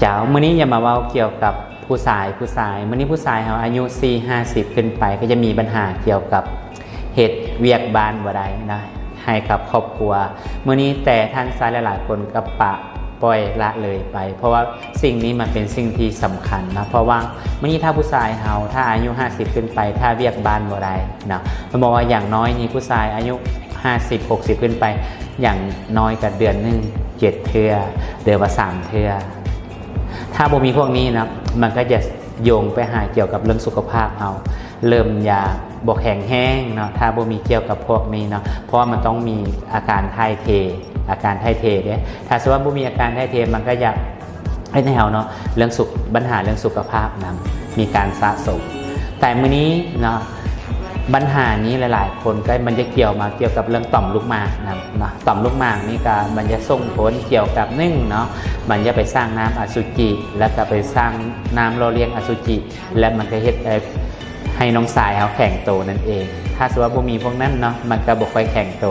เจ้ามื้อนี้อย่ามาเว้าเกี่ยวกับผู้ชายมื้อนี้ผู้ชายเขาอายุ4-50ขึ้นไปก็จะมีปัญหาเกี่ยวกับเหตุเวียกบ้านบ่ได้นะให้กับครอบครัวมื้อนี้แต่ท่านชายหลายๆคนก็ปะปล่อยละเลยไปเพราะว่าสิ่งนี้มันเป็นสิ่งที่สำคัญนะเพราะว่ามื้อนี้ถ้าผู้ชายเขาถ้าอายุ50ขึ้นไปถ้าเวียกบ้านบ่ได้นะมันบอกว่าอย่างน้อยนี่ผู้ชายอายุ50-60ขึ้นไปอย่างน้อยกับเดือนนึง7เทื่อเดือนละ3เทื่อถ้าบ่มีพวกนี้นะมันก็จะโยงไปหาเกี่ยวกับเรื่องสุขภาพเราเริ่มยาบ่แข็งแห้งเนาะถ้าบ่มีเกี่ยวกับพวกนี้เนาะเพราะว่ามันต้องมีอาการถ่ายเทเนี่ยถ้าสมมุติว่าบ่มีอาการถ่ายเทมันก็จะให้แนวเนาะเรื่องปัญหาเรื่องสุขภาพนะมีการสะสมแต่มื้อนี้เนาะปัญหานี้หลายๆคนก็มันจะเกี่ยวกับเรื่องต่อมลูกหมากนะต่อมลูกหมากนี่ก็มันจะส่งผลเกี่ยวกับเนาะมันจะไปสร้างน้ำอสุจิแล้วก็ไปสร้างน้ำรอเลี้ยงอสุจิและมันก็เฮ็ดให้น้องสายเขาแข็งโตนั่นเองถ้าสมมติว่าบ่มีพวกนั้นเนาะมันก็บ่ค่อยแข็งโต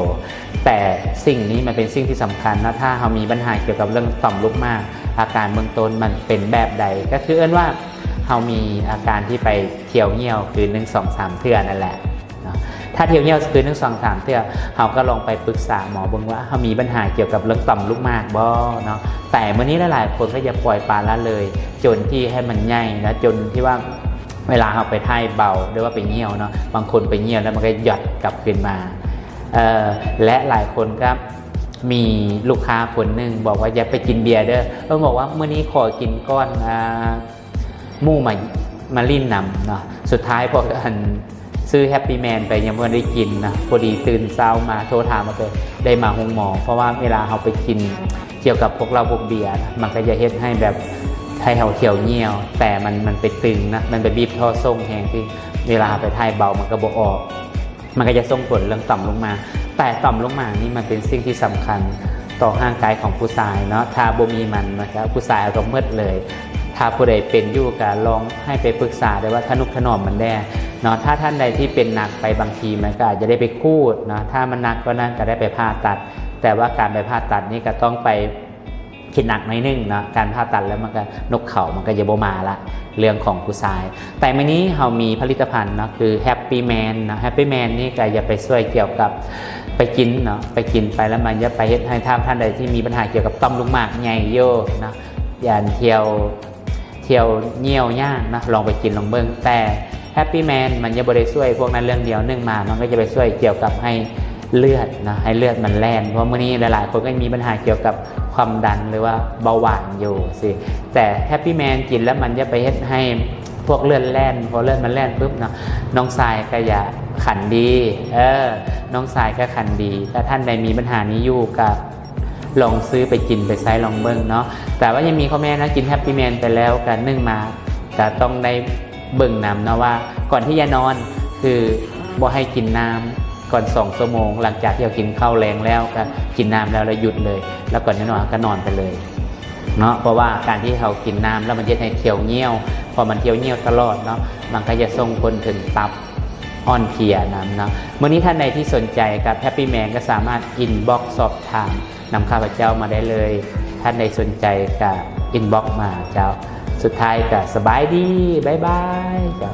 แต่สิ่งนี้มันเป็นสิ่งที่สำคัญนะถ้าเขามีปัญหาเกี่ยวกับเรื่องต่อมลูกหมากอาการเบื้องต้นมันเป็นแบบใดก็คือว่าเขามีอาการที่ไปเที่ยวเหี่ยวคือ1-2-3 เทื่อนั่นแหละถ้าเที่ยวเหี่ยวคือ1-2-3 เทื่อเขาก็ลองไปปรึกษาหมอเบิ่งว่าเขามีปัญหาเกี่ยวกับเรื่องต่อมลูกหมากบ่เนาะแต่มื้อนี้หลายๆคนก็จะปล่อยปละละเลยจนที่ให้มันใหญ่นะจนที่ว่าเวลาเขาไปถ่ายเบาหรือว่าไปเหี่ยวเนาะบางคนไปเหี่ยวแล้วมันก็หยดกลับขึ้นมาและหลายคนก็มีลูกค้าคนหนึ่งบอกว่าอย่าไปกินเบียร์เด้อเขาบอกว่ามื้อนี้ขอกินก้อนหมู่มาลิ้นนำเนาะสุดท้ายพอซื้อแฮปปี้แมนไปยังไม่ได้กินนะพอดีตื่นเช้ามาโทรถามมาเลยได้มาห้องหมอเพราะว่าเวลาเขาไปกินเกี่ยวกับพวกเบียร์มันก็จะเฮ็ดให้แบบให้เขาเขียวเหี่ยวแต่มันไปตึงนะมันไปบีบท่อส่งแห้งที่เวลาไปถ่ายเบามันก็บ่ออกมันก็จะส่งผลเรื่องต่อมลูกหมากแต่ต่อมลูกหมากนี่มันเป็นสิ่งที่สำคัญต่อร่างกายของผู้ชายเนาะถ้าบ่มีมันนะครับผู้ชายก็มืดเลยถ้าผู้ใดเป็นอยู่ก็ลองให้ไปปรึกษาได้ว่าทนุถนอมมันได้เนาะถ้าท่านใดที่เป็นหนักไปบางทีมันก็อาจจะได้ไปคูดเนาะถ้ามันหนักก็นั่นก็ได้ไปผ่าตัดแต่ว่าการไปผ่าตัดนี่ก็ต้องไปคิดหนักหน่อยนึงเนาะการผ่าตัดแล้วมันก็นกเขามันก็จะบ่มาละเรื่องของผู้ชายแต่มื้อนี้เรามีผลิตภัณฑ์เนาะคือแฮปปี้แมนนะแฮปปี้แมนนี่ก็จะไปช่วยเกี่ยวกับไปกินเนาะไปกินไปแล้วมันจะไปเฮ็ดให้ท่านใดที่มีปัญหาเกี่ยวกับต่อมลูกหมากใหญ่โยนะอย่าเที่ยวเหี่ยวย่างนะลองไปกินลองเบิ่งแต่แฮปปี้แมนมันจะบ่ได้ช่วยพวกนั้นเรื่องเดียวนึงมามันก็จะไปช่วยเกี่ยวกับให้เลือดนะให้เลือดมันแล่นเพราะมื้อนี้หลายๆคนก็มีปัญหาเกี่ยวกับความดันหรือว่าเบาหวานอยู่สิแต่แฮปปี้แมนกินแล้วมันจะไปเฮ็ดให้พวกเลือดแล่นพอเลือดมันแล่นปุ๊บเนาะน้องทรายก็อย่าขันดีน้องทรายก็ขันดีถ้าท่านใดมีปัญหานี้อยู่กับลองซื้อไปกินไปใช้ลองเบิ่งเนาะแต่ว่ายังมีข้อแม้นะกินแฮปปี้แมนไปแล้วกันนึ่งมาจะต้องได้เบิ่งน้ำนะว่าก่อนที่จะนอนคือบ่ให้กินน้ำก่อน2 ชั่วโมงหลังจากที่เรากินข้าวแรงแล้วก็กินน้ำแล้วหยุดเลยแล้วก่อนจะนอนก็นอนไปเลยเนาะเพราะว่าการที่เรากินน้ำแล้วมันจะให้เที่ยวเหี่ยวพอมันเที่ยวเหี่ยวตลอดเนาะมันก็จะส่งผลถึงตับอ่อนเพลียน้ำเนาะวันนี้ท่านใดที่สนใจกับแฮปปี้แมนก็สามารถอินบ็อกซ์สอบถามนำข้าพเจ้ามาได้เลยท่านใดสนใจกับอินบ็อกซ์มาเจ้าสุดท้ายก็สบายดีบ๊ายบายเจ้า